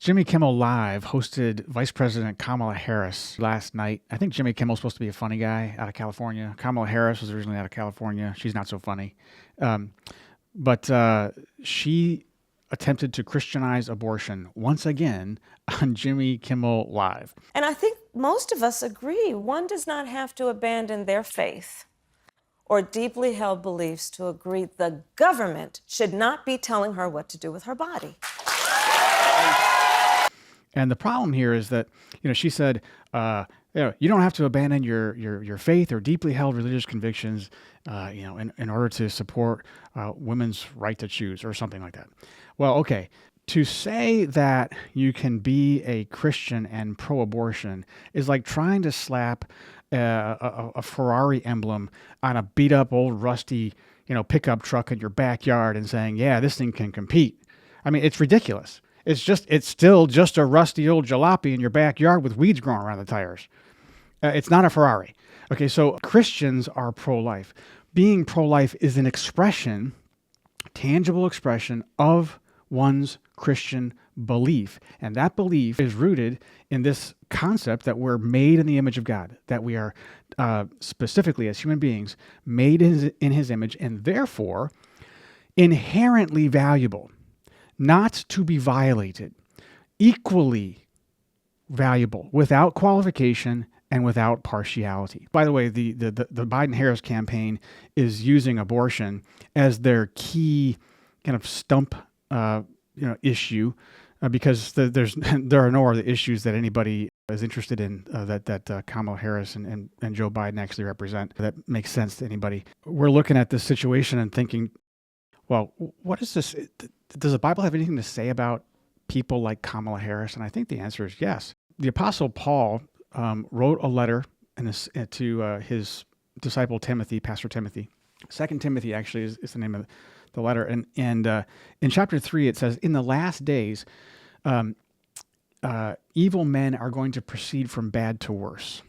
Jimmy Kimmel Live hosted Vice President Kamala Harris last night. I think Jimmy Kimmel's supposed to be a funny guy out of California. Kamala Harris was originally out of California. She's not so funny. But she attempted to Christianize abortion once again on Jimmy Kimmel Live. And I think most of us agree one does not have to abandon their faith or deeply held beliefs to agree the government should not be telling her what to do with her body. And the problem here is that, she said, you don't have to abandon your faith or deeply held religious convictions, in order to support women's right to choose or something like that. Well, okay. To say that you can be a Christian and pro-abortion is like trying to slap a Ferrari emblem on a beat-up old rusty, pickup truck in your backyard and saying, yeah, this thing can compete. I mean, it's ridiculous. It's still just a rusty old jalopy in your backyard with weeds growing around the tires. It's not a Ferrari. Okay, so Christians are pro-life. Being pro-life is an expression, tangible expression of one's Christian belief. And that belief is rooted in this concept that we're made in the image of God, that we are specifically as human beings made in his image and therefore inherently valuable, not to be violated, equally valuable, without qualification and without partiality. By the way, the Biden-Harris campaign is using abortion as their key kind of stump issue because there are no other issues that anybody is interested in that Kamala Harris and Joe Biden actually represent that makes sense to anybody. We're looking at this situation and thinking, well, what is this? Does the Bible have anything to say about people like Kamala Harris? And I think the answer is yes. The Apostle Paul wrote a letter to his disciple Timothy, Pastor Timothy. 2 Timothy actually is the name of the letter. And in chapter 3, it says, in the last days, evil men are going to proceed from bad to worse,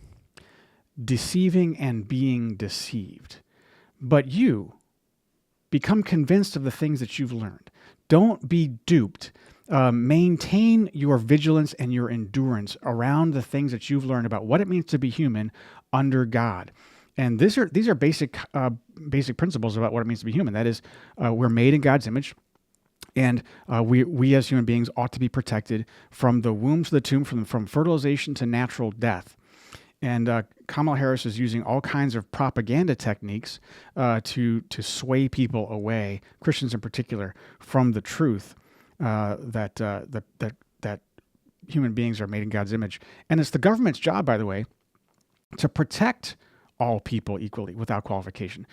deceiving and being deceived. But you become convinced of the things that you've learned. Don't be duped. Maintain your vigilance and your endurance around the things that you've learned about what it means to be human under God. And these are basic principles about what it means to be human. That is, we're made in God's image, and we as human beings ought to be protected from the womb to the tomb, from fertilization to natural death. And Kamala Harris is using all kinds of propaganda techniques to sway people away, Christians in particular, from the truth that human beings are made in God's image. And it's the government's job, by the way, to protect all people equally without qualification.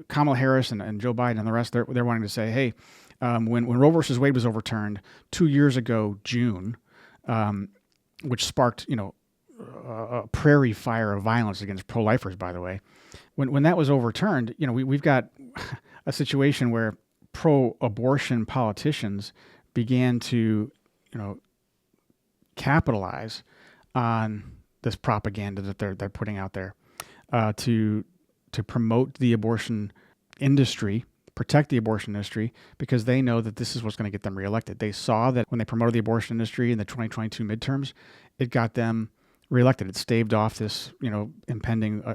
Kamala Harris and Joe Biden and the rest, they're wanting to say, hey, when Roe versus Wade was overturned 2 years ago, June, which sparked, a prairie fire of violence against pro-lifers, by the way. When that was overturned, we've got a situation where pro-abortion politicians began to, capitalize on this propaganda that they're putting out there to promote the abortion industry, protect the abortion industry, because they know that this is what's going to get them reelected. They saw that when they promoted the abortion industry in the 2022 midterms, it got them reelected. It staved off this,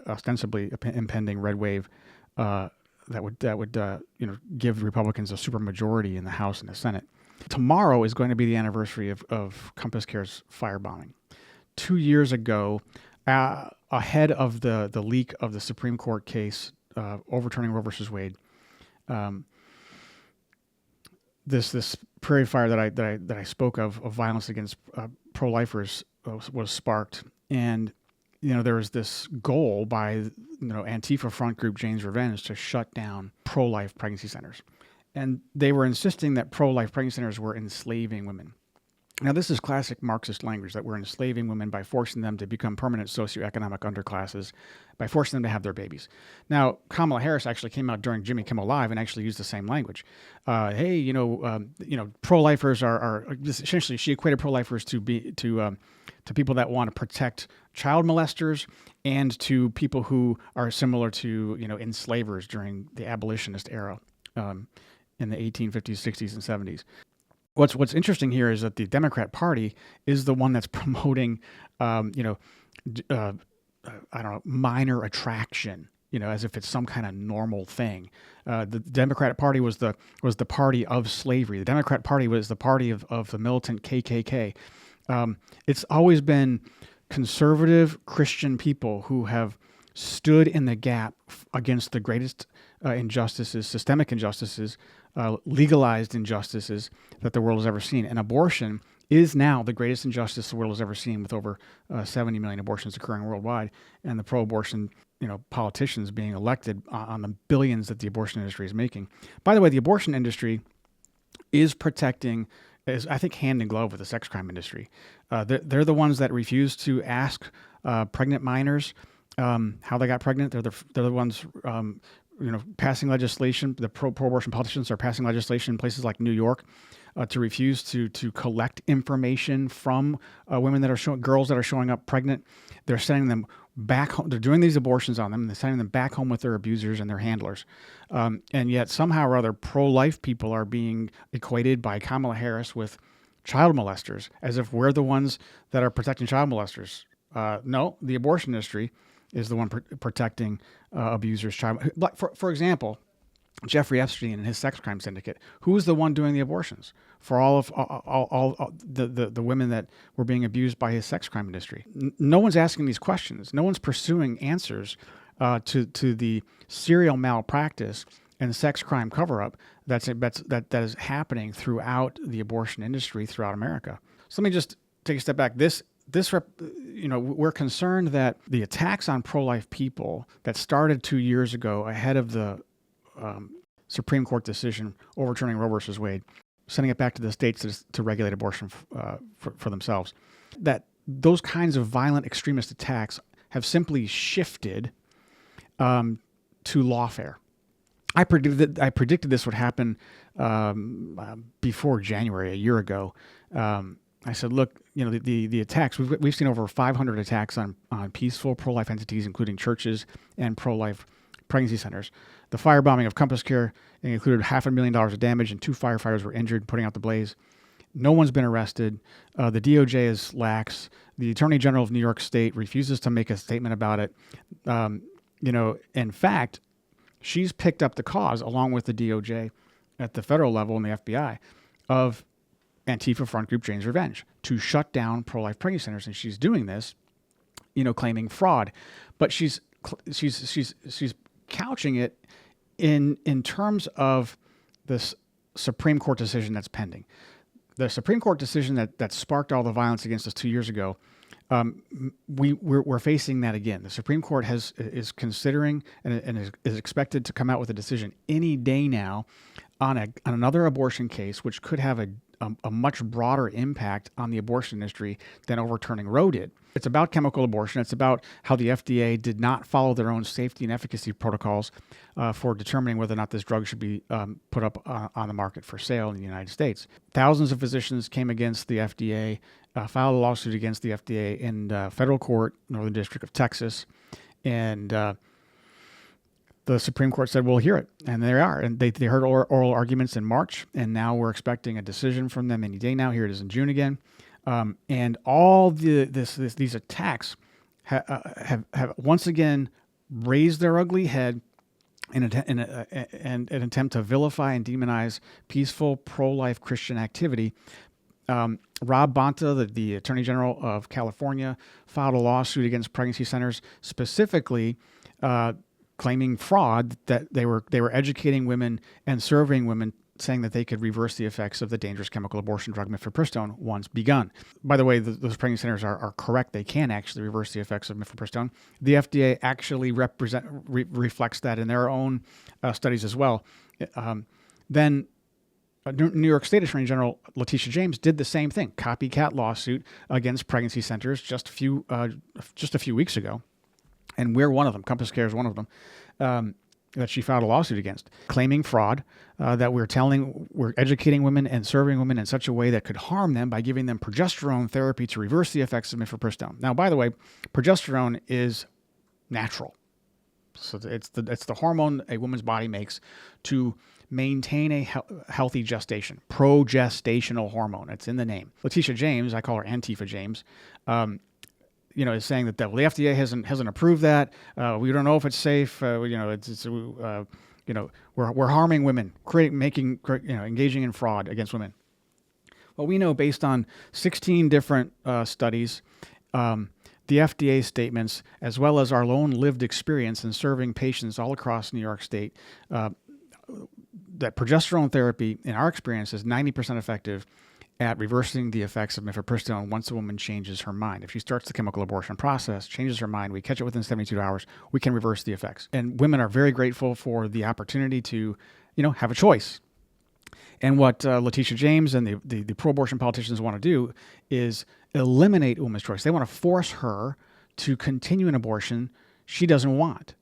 ostensibly impending red wave that would give Republicans a supermajority in the House and the Senate. Tomorrow is going to be the anniversary of CompassCare's firebombing. 2 years ago, ahead of the leak of the Supreme Court case overturning Roe versus Wade, this prairie fire that I spoke of violence against pro-lifers was sparked, and there was this goal by Antifa front group Jane's Revenge to shut down pro-life pregnancy centers, and they were insisting that pro-life pregnancy centers were enslaving women. Now, this is classic Marxist language, that we're enslaving women by forcing them to become permanent socioeconomic underclasses, by forcing them to have their babies. Now, Kamala Harris actually came out during Jimmy Kimmel Live and actually used the same language. Hey, pro-lifers are essentially, she equated pro-lifers to people that want to protect child molesters and to people who are similar to enslavers during the abolitionist era in the 1850s, 60s, and 70s. What's interesting here is that the Democrat Party is the one that's promoting, you know, I don't know, minor attraction, as if it's some kind of normal thing. The Democratic Party was the party of slavery. The Democrat Party was the party of the militant KKK. It's always been conservative Christian people who have stood in the gap against the greatest injustices, systemic injustices, legalized injustices that the world has ever seen. And abortion is now the greatest injustice the world has ever seen, with over 70 million abortions occurring worldwide, and the pro-abortion politicians being elected on the billions that the abortion industry is making. By the way, the abortion industry is protecting, is I think hand in glove with the sex crime industry. They're the ones that refuse to ask pregnant minors how they got pregnant. They're the ones passing legislation. The pro-abortion politicians are passing legislation in places like New York to refuse to collect information from women that are girls that are showing up pregnant. They're sending them back home. They're doing these abortions on them, and they're sending them back home with their abusers and their handlers. And yet somehow or other, pro-life people are being equated by Kamala Harris with child molesters, as if we're the ones that are protecting child molesters. No, the abortion industry is the one protecting abusers. For example, Jeffrey Epstein and his sex crime syndicate. Who was the one doing the abortions for all the women that were being abused by his sex crime industry? No one's asking these questions. No one's pursuing answers to the serial malpractice and sex crime cover-up that is happening throughout the abortion industry throughout America. So let me just take a step back. We're concerned that the attacks on pro-life people that started 2 years ago ahead of the Supreme Court decision overturning Roe versus Wade, sending it back to the states to regulate abortion for themselves, that those kinds of violent extremist attacks have simply shifted to lawfare. I predicted this would happen before January, a year ago. I said, look, the attacks, we've seen over 500 attacks on peaceful pro-life entities, including churches and pro-life pregnancy centers. The firebombing of CompassCare included $500,000 of damage, and 2 firefighters were injured putting out the blaze. No one's been arrested. The DOJ is lax. The Attorney General of New York State refuses to make a statement about it. In fact, she's picked up the cause, along with the DOJ at the federal level and the FBI, of Antifa front group Jane's Revenge to shut down pro-life pregnancy centers, and she's doing this, claiming fraud, but she's couching it in terms of this Supreme Court decision that's pending. The Supreme Court decision that sparked all the violence against us 2 years ago. We're facing that again. The Supreme Court is considering and is expected to come out with a decision any day now on another abortion case, which could have a much broader impact on the abortion industry than overturning Roe did. It's about chemical abortion. It's about how the FDA did not follow their own safety and efficacy protocols for determining whether or not this drug should be put up on the market for sale in the United States. Thousands of physicians came against the FDA, filed a lawsuit against the FDA in federal court, Northern District of Texas, and the Supreme Court said, we'll hear it. And there they are. And they heard oral arguments in March, and now we're expecting a decision from them any day now. Here it is in June again. And all these attacks have once again raised their ugly head in an attempt to vilify and demonize peaceful pro-life Christian activity. Rob Bonta, the Attorney General of California, filed a lawsuit against pregnancy centers, specifically claiming fraud, that they were educating women and serving women, saying that they could reverse the effects of the dangerous chemical abortion drug mifepristone once begun. By the way, those pregnancy centers are correct. They can actually reverse the effects of mifepristone. The FDA actually reflects that in their own studies as well. Then New York State Attorney General Letitia James did the same thing, copycat lawsuit against pregnancy centers just a few weeks ago. And we're one of them. CompassCare is one of them that she filed a lawsuit against, claiming fraud, that we're educating women and serving women in such a way that could harm them by giving them progesterone therapy to reverse the effects of mifepristone. Now, by the way, progesterone is natural. So it's the hormone a woman's body makes to maintain a healthy gestation, progestational hormone. It's in the name. Letitia James, I call her Antifa James, is saying that the FDA hasn't approved that. We don't know if it's safe. We're harming women, engaging in fraud against women. Well, we know based on 16 different studies, the FDA statements, as well as our own lived experience in serving patients all across New York State, that progesterone therapy, in our experience, is 90% effective at reversing the effects of mifepristone once a woman changes her mind. If she starts the chemical abortion process, changes her mind, we catch it within 72 hours, we can reverse the effects. And women are very grateful for the opportunity to, have a choice. And what Letitia James and the pro-abortion politicians want to do is eliminate a woman's choice. They want to force her to continue an abortion she doesn't want.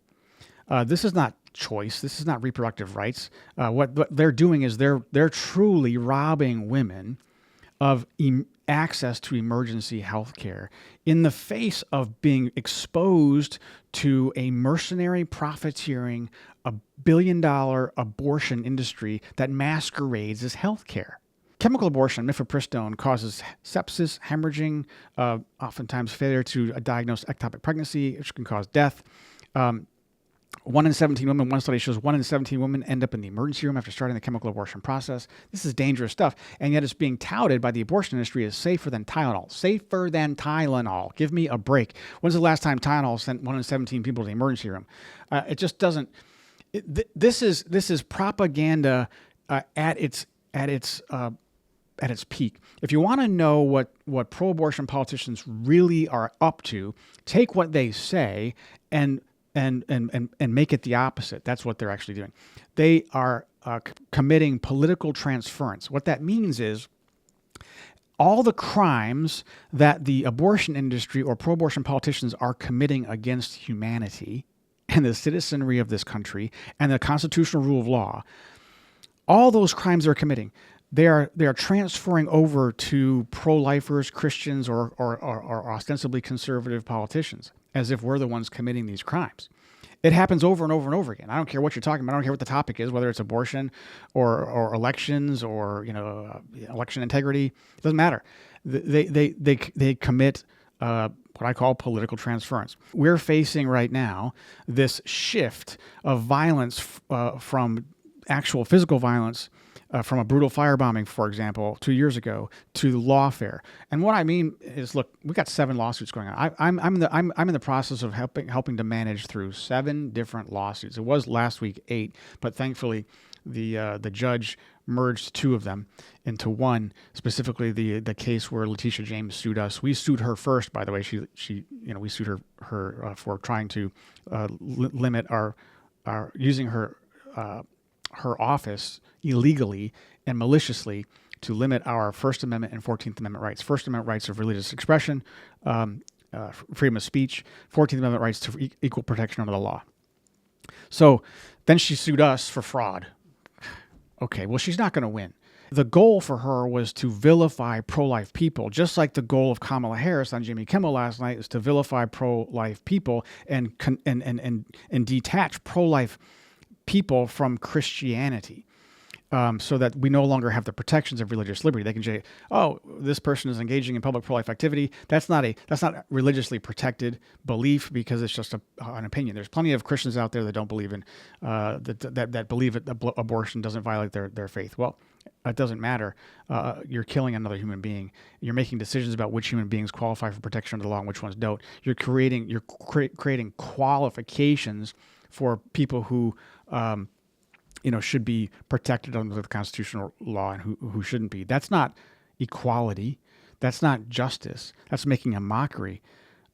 This is not choice. This is not reproductive rights. What they're doing is they're truly robbing women of access to emergency health care in the face of being exposed to a mercenary, profiteering, $1 billion abortion industry that masquerades as health care. Chemical abortion, mifepristone, causes sepsis, hemorrhaging, oftentimes failure to diagnose ectopic pregnancy, which can cause death. 1 in 17 women, one study shows 1 in 17 women end up in the emergency room after starting the chemical abortion process. This is dangerous stuff, and yet it's being touted by the abortion industry as safer than Tylenol. Safer than Tylenol. Give me a break. When's the last time Tylenol sent 1 in 17 people to the emergency room? It just doesn't. This is propaganda at its peak. If you want to know what pro-abortion politicians really are up to, take what they say and make it the opposite. That's what they're actually doing. They are committing political transference. What that means is all the crimes that the abortion industry or pro-abortion politicians are committing against humanity and the citizenry of this country and the constitutional rule of law, all those crimes they're committing, they are transferring over to pro-lifers, Christians, or ostensibly conservative politicians, as if we're the ones committing these crimes. It happens over and over and over again. I don't care what you're talking about. I don't care what the topic is, whether it's abortion or elections or election integrity. It doesn't matter. They commit what I call political transference. We're facing right now this shift of violence from actual physical violence, from a brutal firebombing, for example, 2 years ago, to lawfare. And what I mean is, look, we got 7 lawsuits going on. I'm in the process of helping to manage through 7 different lawsuits. It was last week 8, but thankfully the judge merged 2 of them into one. Specifically, the case where Letitia James sued us. We sued her first, by the way. We sued her for trying to limit our using her office illegally and maliciously to limit our First Amendment and 14th Amendment rights. First Amendment rights of religious expression, freedom of speech, 14th Amendment rights to equal protection under the law. So then she sued us for fraud. Okay, well, she's not going to win. The goal for her was to vilify pro-life people, just like the goal of Kamala Harris on Jimmy Kimmel last night is to vilify pro-life people and detach pro-life people from Christianity, so that we no longer have the protections of religious liberty. They can say, "Oh, this person is engaging in public pro-life activity. That's not religiously protected belief because it's just an opinion." There's plenty of Christians out there that don't believe in that believe that abortion doesn't violate their faith. Well, it doesn't matter. You're killing another human being. You're making decisions about which human beings qualify for protection under the law and which ones don't. You're creating qualifications for people who should be protected under the constitutional law and who shouldn't be. That's not equality. That's not justice. That's making a mockery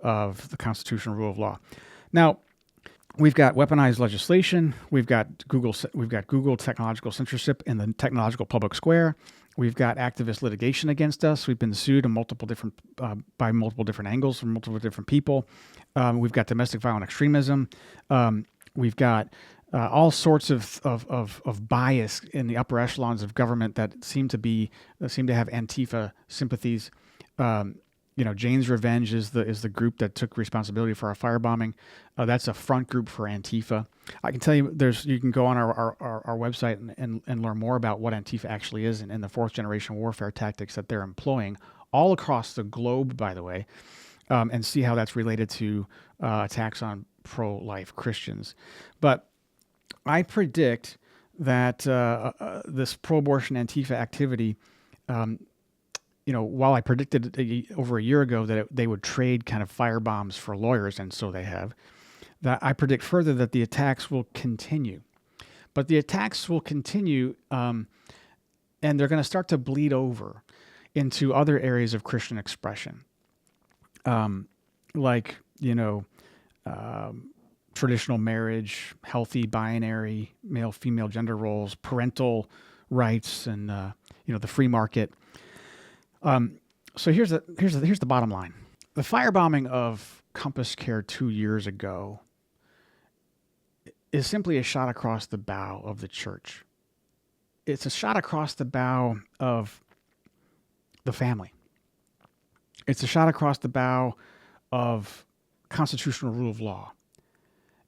of the constitutional rule of law. Now, we've got weaponized legislation. We've got Google technological censorship in the technological public square. We've got activist litigation against us. We've been sued by multiple different angles from multiple different people. We've got domestic violent extremism. We've got all sorts of bias in the upper echelons of government that seem to have Antifa sympathies. Jane's Revenge is the group that took responsibility for our firebombing. That's a front group for Antifa. I can tell you, you can go on our website and learn more about what Antifa actually is and the fourth generation warfare tactics that they're employing all across the globe, by the way, and see how that's related to attacks on pro-life Christians. But I predict that this pro-abortion Antifa activity, while I predicted over a year ago that they would trade kind of firebombs for lawyers, and so they have, that I predict further that the attacks will continue. But the attacks will continue, and they're going to start to bleed over into other areas of Christian expression, like, traditional marriage, healthy binary, male-female gender roles, parental rights, and the free market. So here's the bottom line: the firebombing of CompassCare 2 years ago is simply a shot across the bow of the church. It's a shot across the bow of the family. It's a shot across the bow of constitutional rule of law.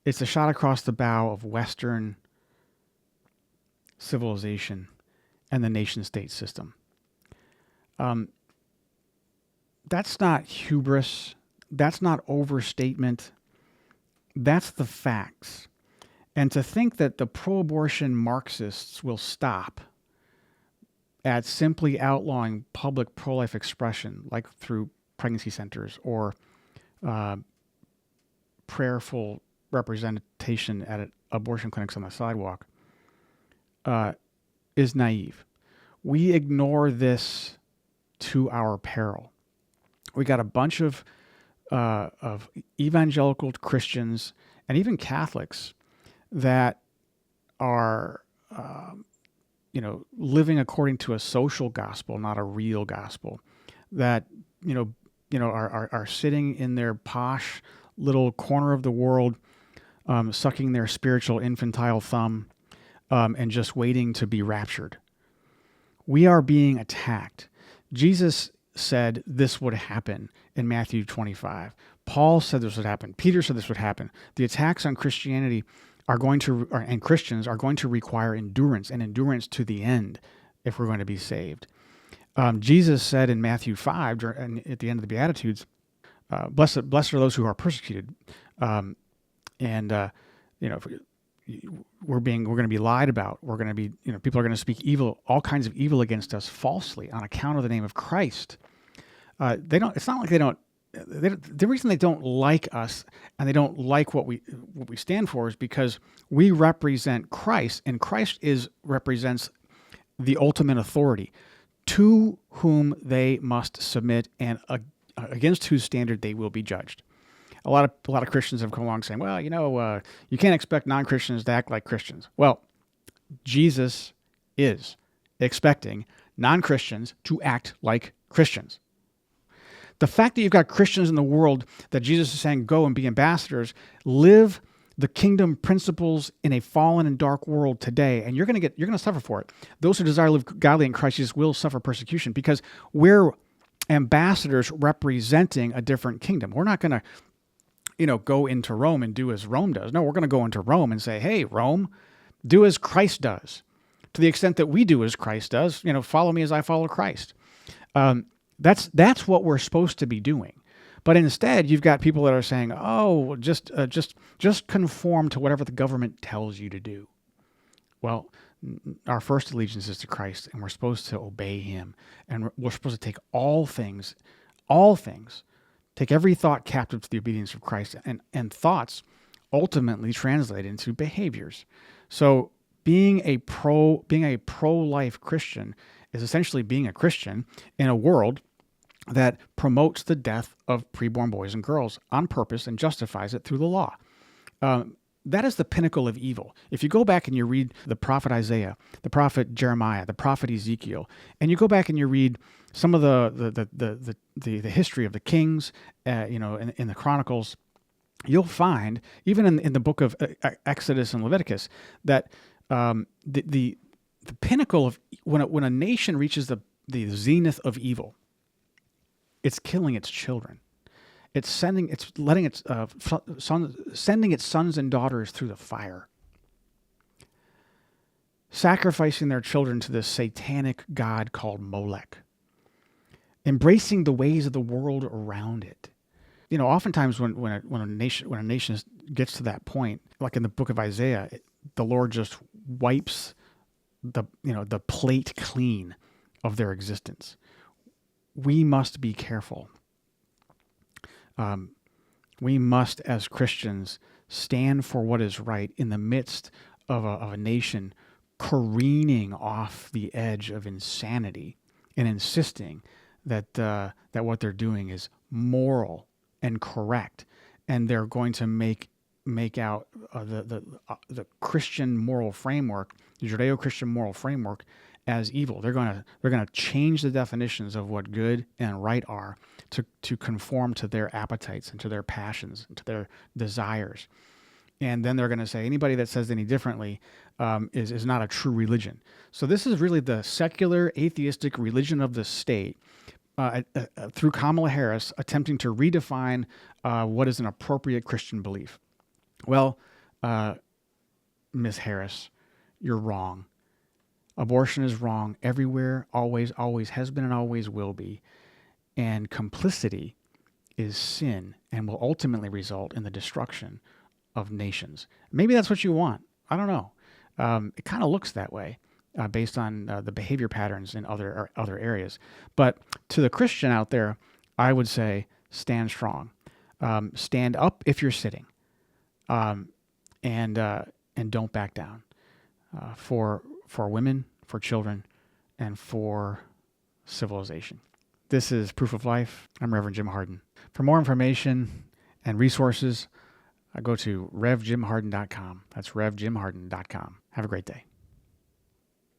It's a shot across the bow of Western civilization and the nation-state system. That's not hubris. That's not overstatement. That's the facts. And to think that the pro-abortion Marxists will stop at simply outlawing public pro-life expression, like through pregnancy centers or prayerful representation at abortion clinics on the sidewalk, is naive. We ignore this to our peril. We got a bunch of evangelical Christians and even Catholics that are, living according to a social gospel, not a real gospel. That are sitting in their posh little corner of the world, sucking their spiritual infantile thumb, and just waiting to be raptured. We are being attacked. Jesus said this would happen in Matthew 25. Paul said this would happen. Peter said this would happen. The attacks on Christianity and Christians are going to require endurance, and endurance to the end if we're going to be saved. Jesus said in Matthew 5, at the end of the Beatitudes, blessed are those who are persecuted. We're going to be lied about. We're going to be, people are going to speak evil, all kinds of evil against us falsely on account of the name of Christ. It's not like the reason they don't like us and they don't like what we stand for is because we represent Christ, and Christ represents the ultimate authority to whom they must submit and against whose standard they will be judged. A lot of Christians have come along saying, well, you can't expect non-Christians to act like Christians. Well, Jesus is expecting non-Christians to act like Christians. The fact that you've got Christians in the world that Jesus is saying, go and be ambassadors, live the kingdom principles in a fallen and dark world today, and you're going to suffer for it. Those who desire to live godly in Christ Jesus will suffer persecution because we're ambassadors representing a different kingdom. We're not going to go into Rome and do as Rome does. No, we're going to go into Rome and say, hey, Rome, do as Christ does. To the extent that we do as Christ does, follow me as I follow Christ. That's what we're supposed to be doing. But instead, you've got people that are saying, oh, just conform to whatever the government tells you to do. Well, our first allegiance is to Christ, and we're supposed to obey him. And we're supposed to take all things, take every thought captive to the obedience of Christ, and thoughts ultimately translate into behaviors. So being a pro-life Christian is essentially being a Christian in a world that promotes the death of preborn boys and girls on purpose and justifies it through the law. That is the pinnacle of evil. If you go back and you read the prophet Isaiah, the prophet Jeremiah, the prophet Ezekiel, and you go back and you read some of the history of the kings, in the Chronicles, you'll find, even in the book of Exodus and Leviticus, that the pinnacle of when a nation reaches the zenith of evil, it's killing its children. Letting its sending its sons and daughters through the fire, sacrificing their children to this satanic god called Molech, embracing the ways of the world around it. Oftentimes when a nation gets to that point, like in the book of Isaiah, the Lord just wipes the plate clean of their existence. We must be careful. We must, as Christians, stand for what is right in the midst of a nation careening off the edge of insanity and insisting that what they're doing is moral and correct, and they're going to make out the Christian moral framework, the Judeo-Christian moral framework, as evil. They're going to change the definitions of what good and right are to conform to their appetites and to their passions and to their desires. And then they're going to say anybody that says any differently is not a true religion. So this is really the secular, atheistic religion of the state through Kamala Harris attempting to redefine what is an appropriate Christian belief. Well, Ms. Harris, you're wrong. Abortion is wrong everywhere, always has been and always will be. And complicity is sin and will ultimately result in the destruction of nations. Maybe that's what you want. I don't know. It kind of looks that way based on the behavior patterns in other areas. But to the Christian out there, I would say stand strong. Stand up if you're sitting. And don't back down for women, for children, and for civilization. This is Proof of Life. I'm Reverend Jim Harden. For more information and resources, go to revjimharden.com. That's revjimharden.com. Have a great day.